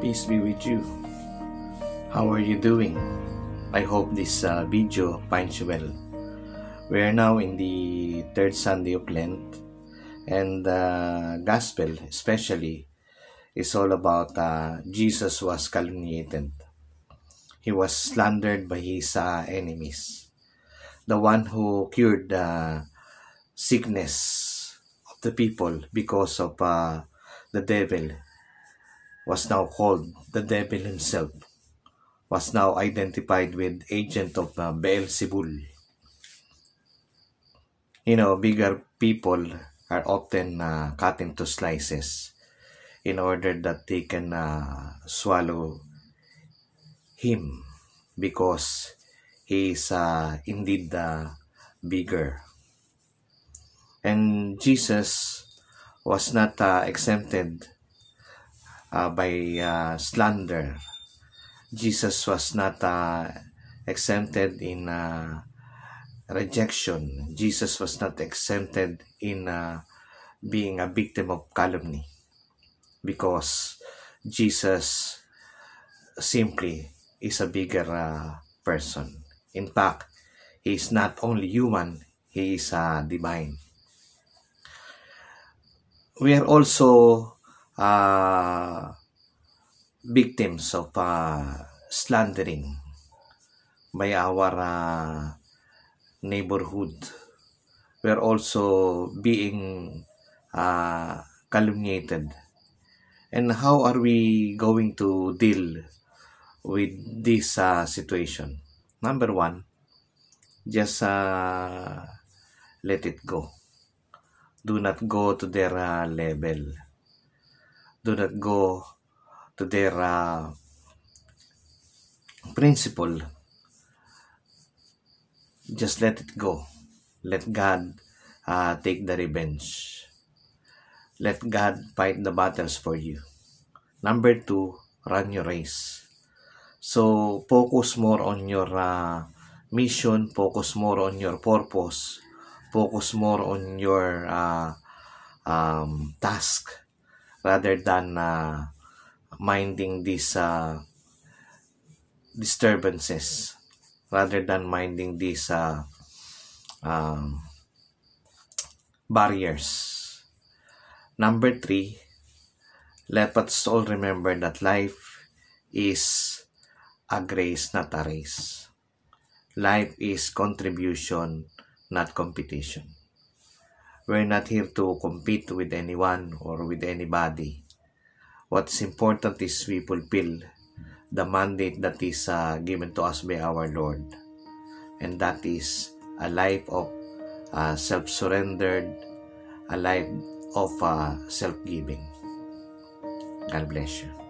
Peace be with you. How are you doing? I hope this video finds you well. We are now in the third Sunday of Lent, and the Gospel especially is all about Jesus was calumniated. He was slandered by his enemies. The one who cured the sickness of the people because of the devil was now called the devil himself, was now identified with agent of Beelzebul. You know, bigger people are often cut into slices in order that they can swallow him because he is indeed bigger. And Jesus was not exempted by slander. Jesus was not exempted in rejection. Jesus was not exempted in being a victim of calumny, because Jesus simply is a bigger person. In fact, he is not only human, he is divine. We are also victims of slandering by our neighborhood. We are also being calumniated. And how are we going to deal with this situation? Number one, just let it go. Do not go to their level. Do not go to their principle. Just let it go. Let God take the revenge. Let God fight the battles for you. Number two, run your race. So focus more on your mission, focus more on your purpose, focus more on your task, rather than minding these disturbances, rather than minding these barriers. Number three, let us all remember that life is a grace, not a race. Life is contribution, not competition. We're not here to compete with anyone or with anybody. What's important is we fulfill the mandate that is given to us by our Lord. And that is a life of self-surrendered, a life of self-giving. God bless you.